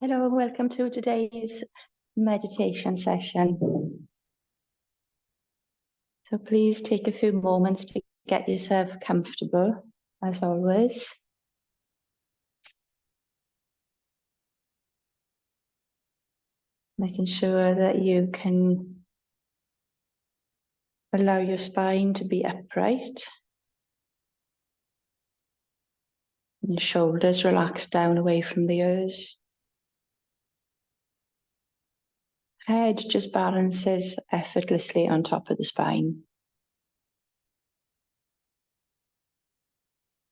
Hello and welcome to today's meditation session. So please take a few moments to get yourself comfortable, as always. Making sure that you can allow your spine to be upright. And your shoulders relaxed down away from the ears. Head just balances effortlessly on top of the spine.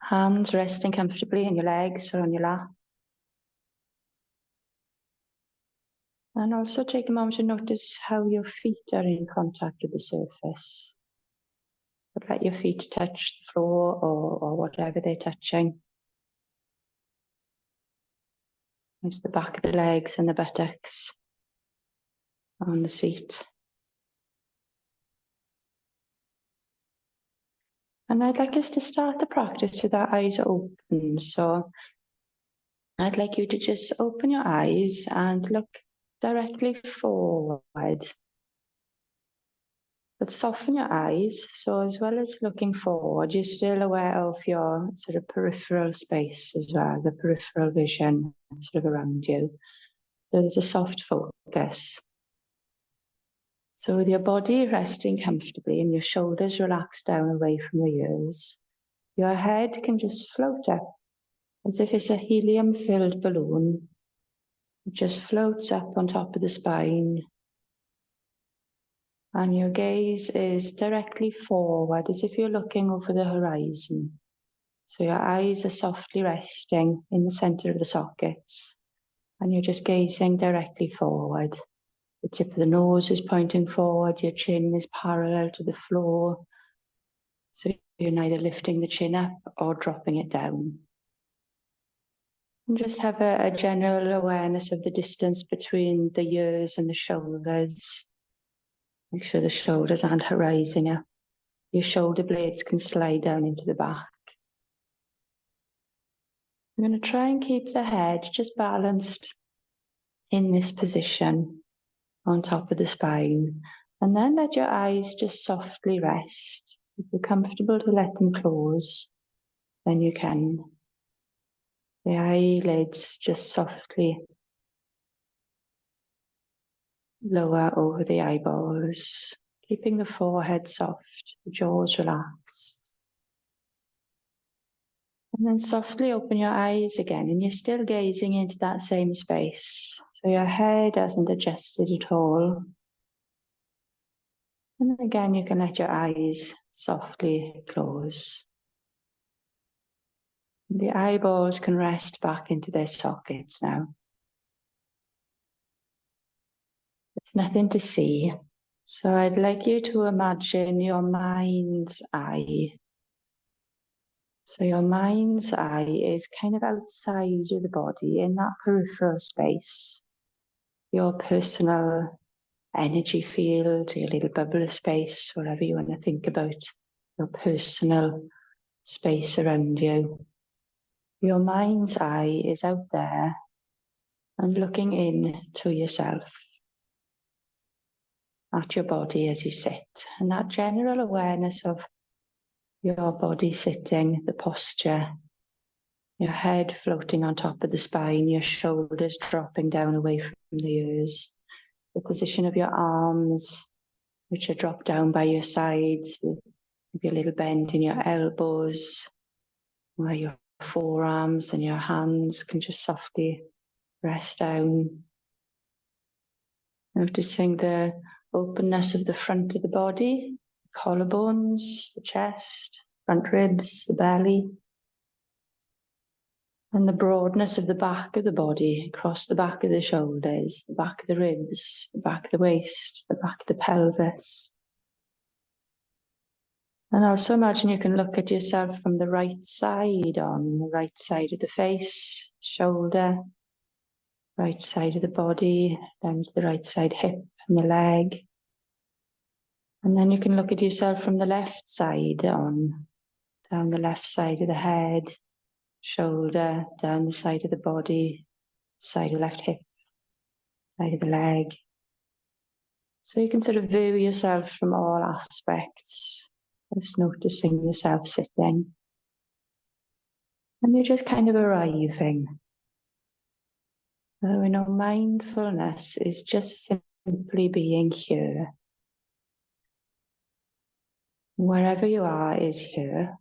Hands resting comfortably in your legs or on your lap. And also take a moment to notice how your feet are in contact with the surface. But let your feet touch the floor or whatever they're touching. There's the back of the legs and the buttocks on the seat. And I'd like us to start the practice with our eyes open. So I'd like you to just open your eyes and look directly forward. But soften your eyes, so as well as looking forward, you're still aware of your sort of peripheral space as well, the peripheral vision sort of around you. So there's a soft focus. So with your body resting comfortably and your shoulders relaxed down away from the ears, your head can just float up as if it's a helium-filled balloon. It just floats up on top of the spine. And your gaze is directly forward, as if you're looking over the horizon. So your eyes are softly resting in the center of the sockets, and you're just gazing directly forward. The tip of the nose is pointing forward, your chin is parallel to the floor. So you're neither lifting the chin up or dropping it down. And just have a general awareness of the distance between the ears and the shoulders. Make sure the shoulders aren't rising up. Your shoulder blades can slide down into the back. I'm going to try and keep the head just balanced in this position on top of the spine. And then let your eyes just softly rest. If you're comfortable to let them close, then you can. The eyelids just softly lower over the eyeballs, keeping the forehead soft, the jaws relaxed. And then softly open your eyes again, and you're still gazing into that same space. So your head hasn't adjusted at all. And again, you can let your eyes softly close. The eyeballs can rest back into their sockets now. There's nothing to see. So I'd like you to imagine your mind's eye. So your mind's eye is kind of outside of the body in that peripheral space. Your personal energy field, your little bubble of space, whatever you want to think about, your personal space around you. Your mind's eye is out there and looking in to yourself, at your body as you sit, and that general awareness of your body sitting, the posture, your head floating on top of the spine, your shoulders dropping down away from the ears, the position of your arms, which are dropped down by your sides, maybe a little bend in your elbows, where your forearms and your hands can just softly rest down. Noticing the openness of the front of the body, collarbones, the chest, front ribs, the belly, and the broadness of the back of the body, across the back of the shoulders, the back of the ribs, the back of the waist, the back of the pelvis. And also imagine you can look at yourself from the right side on, the right side of the face, shoulder, right side of the body, down to the right side hip and the leg. And then you can look at yourself from the left side on, down the left side of the head, shoulder, down the side of the body, side of the left hip, side of the leg. So you can sort of view yourself from all aspects, just noticing yourself sitting. And you're just kind of arriving. So, mindfulness is just simply being here. Wherever you are is here.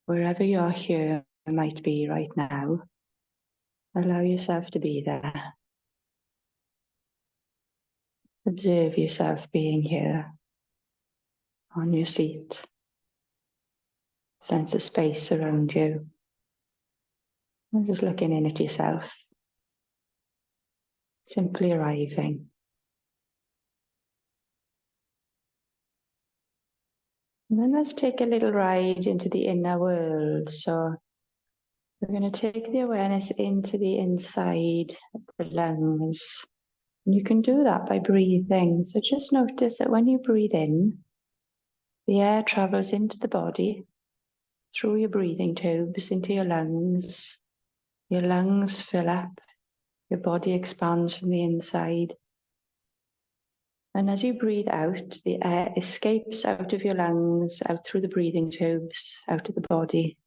Wherever you are here might be right now. Allow yourself to be there. Observe yourself being here on your seat. Sense of space around you. And just looking in at yourself. Simply arriving. And then let's take a little ride into the inner world. So we're going to take the awareness into the inside of the lungs. And you can do that by breathing. So just notice that when you breathe in, the air travels into the body, through your breathing tubes, into your lungs. Your lungs fill up, your body expands from the inside. And as you breathe out, the air escapes out of your lungs, out through the breathing tubes, out of the body,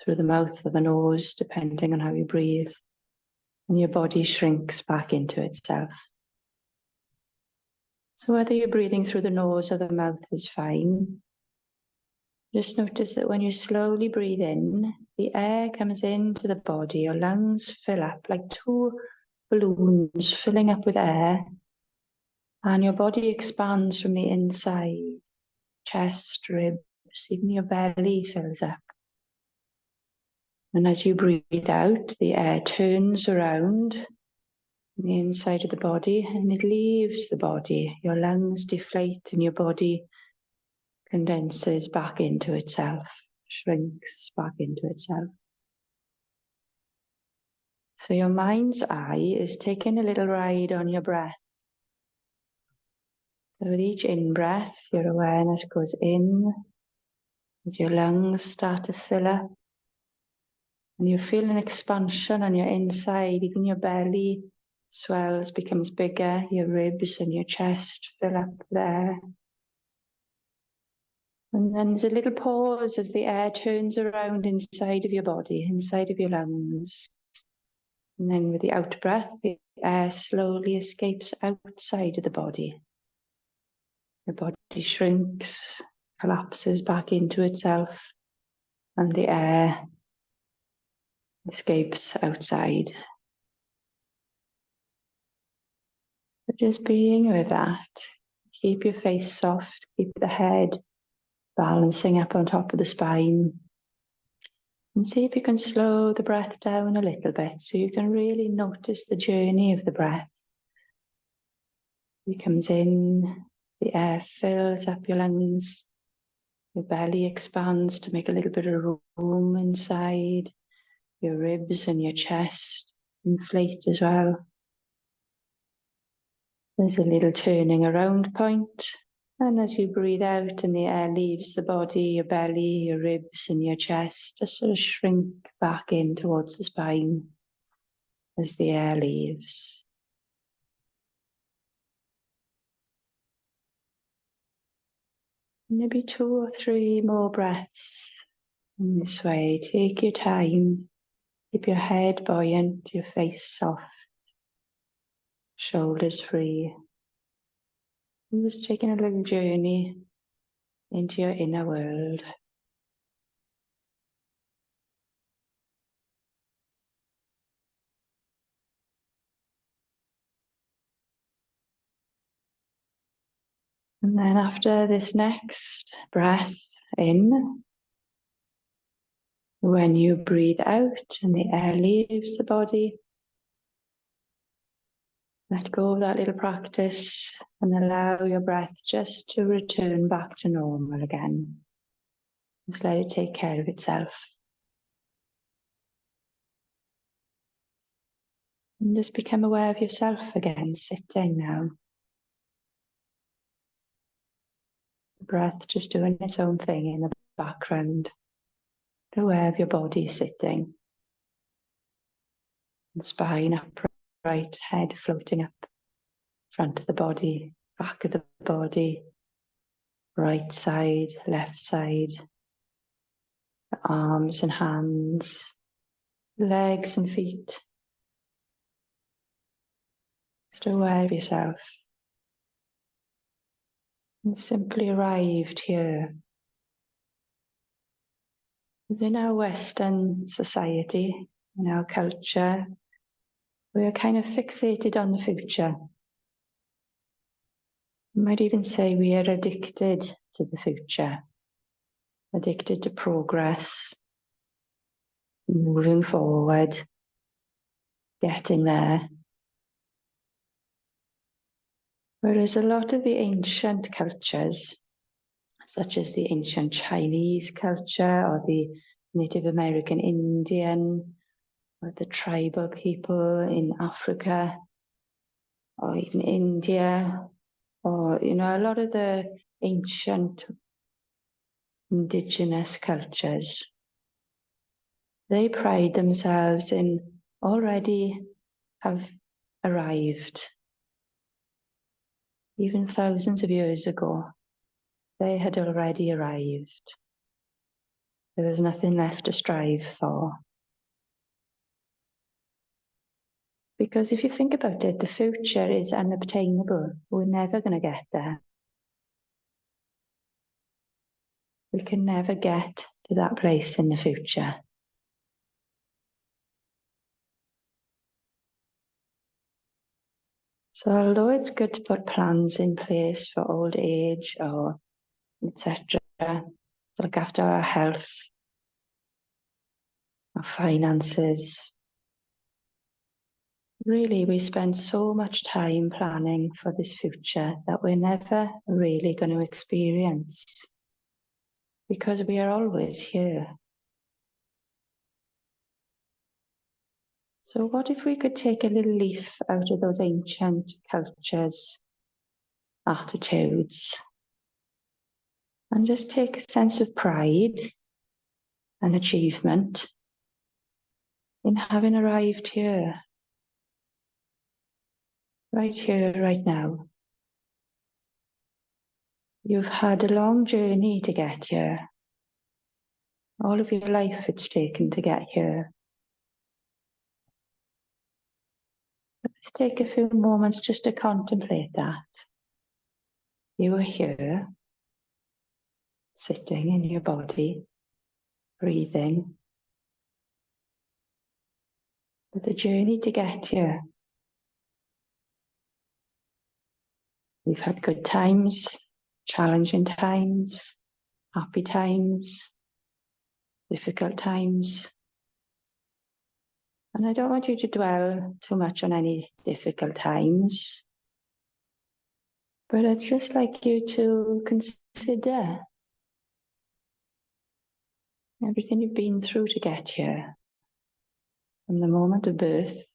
through the mouth or the nose, depending on how you breathe. And your body shrinks back into itself. So whether you're breathing through the nose or the mouth is fine. Just notice that when you slowly breathe in, the air comes into the body, your lungs fill up like two balloons filling up with air, and your body expands from the inside, chest, ribs, even your belly fills up. And as you breathe out, the air turns around the inside of the body and it leaves the body. Your lungs deflate and your body condenses back into itself, shrinks back into itself. So your mind's eye is taking a little ride on your breath. So with each in-breath, your awareness goes in as your lungs start to fill up. And you feel an expansion on your inside, even your belly swells, becomes bigger, your ribs and your chest fill up there. And then there's a little pause as the air turns around inside of your body, inside of your lungs. And then with the out breath, the air slowly escapes outside of the body. Your body shrinks, collapses back into itself, and the air escapes outside. So just being with that. Keep your face soft, keep the head balancing up on top of the spine. And see if you can slow the breath down a little bit so you can really notice the journey of the breath. It comes in, the air fills up your lungs, your belly expands to make a little bit of room inside, your ribs and your chest inflate as well. There's a little turning around point. And as you breathe out and the air leaves the body, your belly, your ribs and your chest just sort of shrink back in towards the spine as the air leaves. Maybe 2 or 3 more breaths in this way. Take your time. Keep your head buoyant, your face soft, shoulders free. And just taking a little journey into your inner world. And then after this next breath in, when you breathe out and the air leaves the body, let go of that little practice and allow your breath just to return back to normal again. Just let it take care of itself. And just become aware of yourself again, sitting now. The breath just doing its own thing in the background. Aware of your body sitting. Spine upright, head floating up, front of the body, back of the body, right side, left side, the arms and hands, legs and feet. Just aware of yourself. You've simply arrived here. Within our Western society, in our culture, we are kind of fixated on the future. You might even say we are addicted to the future, addicted to progress, moving forward, getting there. Whereas a lot of the ancient cultures, such as the ancient Chinese culture or the Native American Indian, or the tribal people in Africa, or even India, or, a lot of the ancient indigenous cultures, they pride themselves in already have arrived. Even thousands of years ago, they had already arrived. There was nothing left to strive for. Because if you think about it, the future is unobtainable. We're never going to get there. We can never get to that place in the future. So although it's good to put plans in place for old age or etc., to look after our health, our finances, really we spend so much time planning for this future that we're never really going to experience, because we are always here. So what if we could take a little leaf out of those ancient cultures, attitudes, and just take a sense of pride and achievement in having arrived here, right now. You've had a long journey to get here. All of your life it's taken to get here. Let's take a few moments just to contemplate that. You are here, sitting in your body, breathing. But the journey to get here, we've had good times, challenging times, happy times, difficult times. And I don't want you to dwell too much on any difficult times, but I'd just like you to consider everything you've been through to get here, from the moment of birth,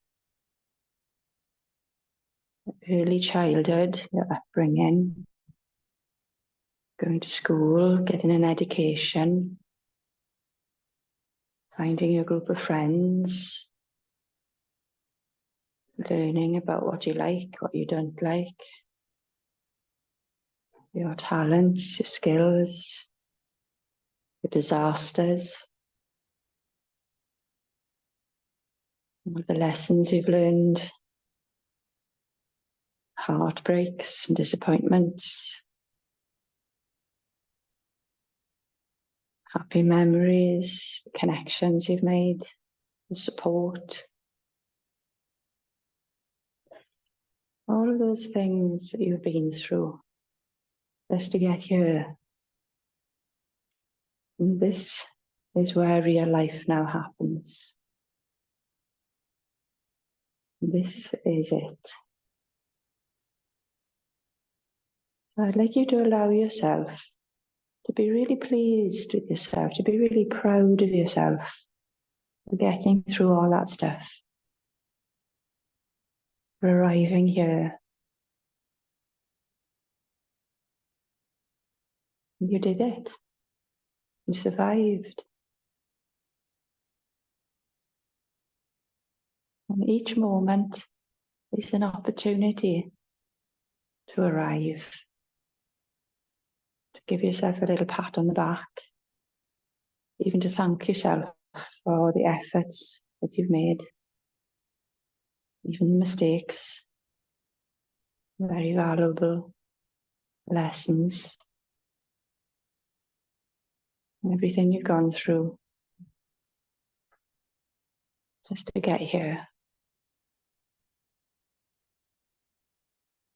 early childhood, your upbringing, going to school, getting an education, finding your group of friends, learning about what you like, what you don't like, your talents, your skills, your disasters, all the lessons you've learned, heartbreaks and disappointments, happy memories, the connections you've made, the support. All of those things that you've been through just to get here. And this is where real life now happens. This is it. So I'd like you to allow yourself to be really pleased with yourself, to be really proud of yourself for getting through all that stuff, for arriving here. You did it. You survived. And each moment is an opportunity to arrive, to give yourself a little pat on the back, even to thank yourself for the efforts that you've made, even the mistakes, very valuable lessons, everything you've gone through just to get here.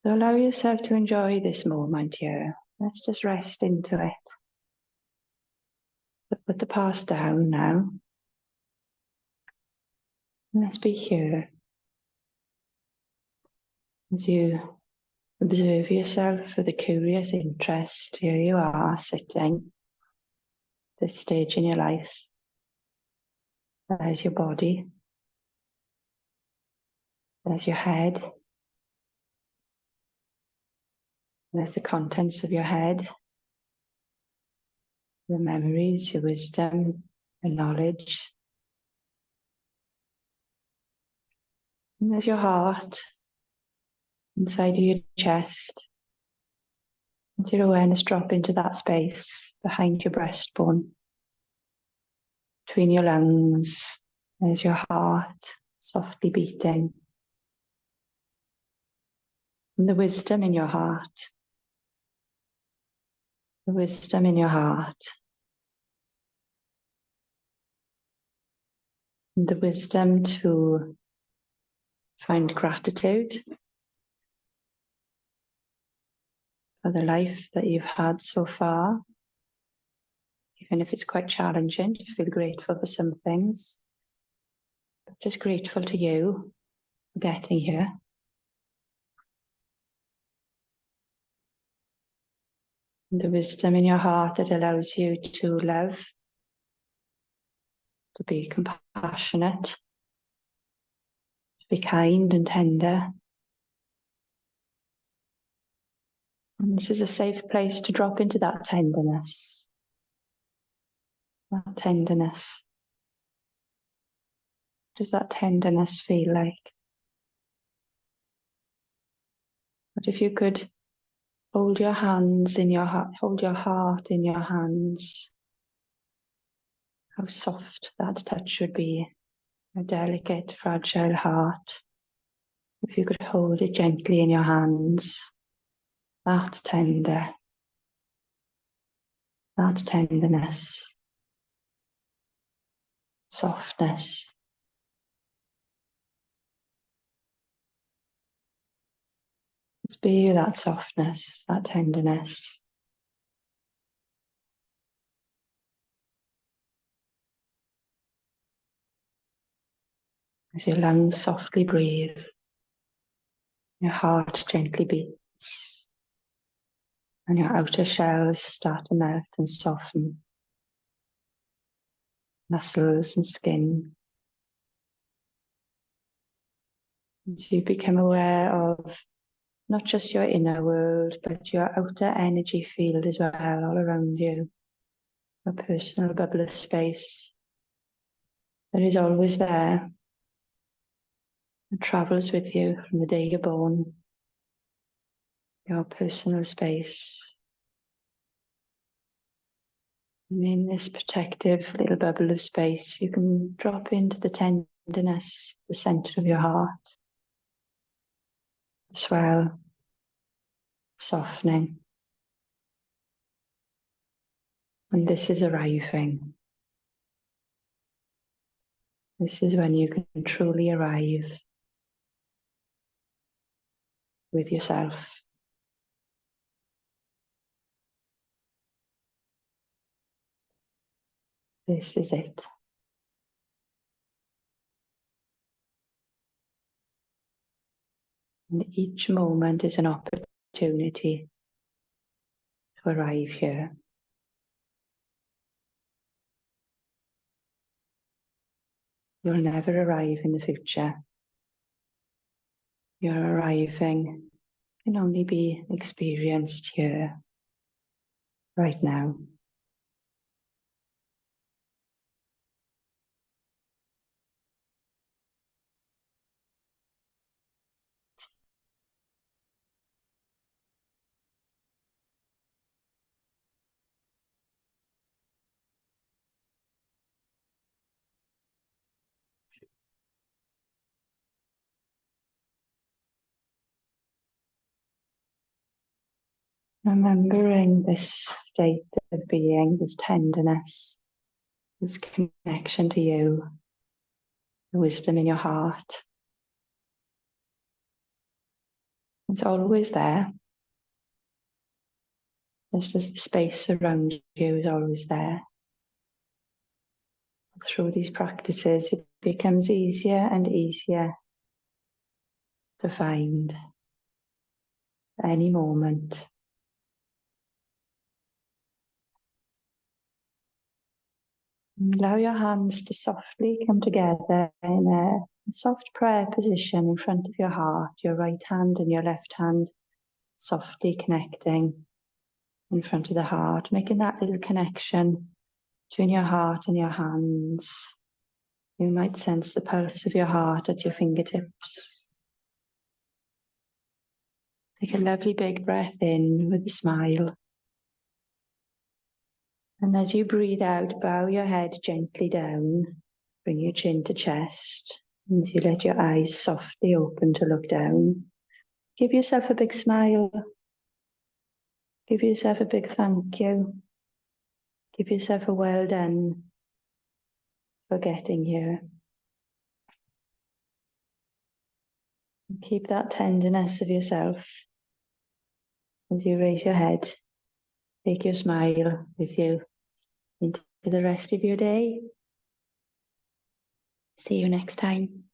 So allow yourself to enjoy this moment here. Let's just rest into it. So put the past down now. Let's be here as you observe yourself with a curious interest. Here you are sitting, this stage in your life. There's your body. There's your head. There's the contents of your head, your memories, your wisdom, your knowledge. And there's your heart inside of your chest. Let your awareness drop into that space behind your breastbone, between your lungs. There's your heart softly beating. And the wisdom in your heart. The wisdom in your heart. And the wisdom to find gratitude for the life that you've had so far. Even if it's quite challenging, to feel grateful for some things. But just grateful to you for getting here. And the wisdom in your heart that allows you to love, to be compassionate, to be kind and tender. And this is a safe place to drop into that tenderness. That tenderness. What does that tenderness feel like? What if you could hold your hands in your heart, hold your heart in your hands? How soft that touch would be. A delicate, fragile heart. If you could hold it gently in your hands, that tender, that tenderness, softness. Let's be that softness, that tenderness. As your lungs softly breathe, your heart gently beats, and your outer shells start to melt and soften. Muscles and skin. As you become aware of not just your inner world, but your outer energy field as well, all around you. A personal bubble of space that is always there and travels with you from the day you're born. Your personal space. And in this protective little bubble of space, you can drop into the tenderness, the center of your heart. Swell, softening. And this is arriving. This is when you can truly arrive with yourself. This is it. And each moment is an opportunity to arrive here. You'll never arrive in the future. Your arriving can only be experienced here, right now. Remembering this state of being, this tenderness, this connection to you, the wisdom in your heart. It's always there. Just as the space around you is always there. Through these practices, it becomes easier and easier to find at any moment. Allow your hands to softly come together in a soft prayer position in front of your heart, your right hand and your left hand softly connecting in front of the heart, making that little connection between your heart and your hands. You might sense the pulse of your heart at your fingertips. Take a lovely big breath in with a smile. And as you breathe out, bow your head gently down. Bring your chin to chest. And as you let your eyes softly open to look down, give yourself a big smile. Give yourself a big thank you. Give yourself a well done for getting here. And keep that tenderness of yourself as you raise your head. Take your smile with you into the rest of your day. See you next time.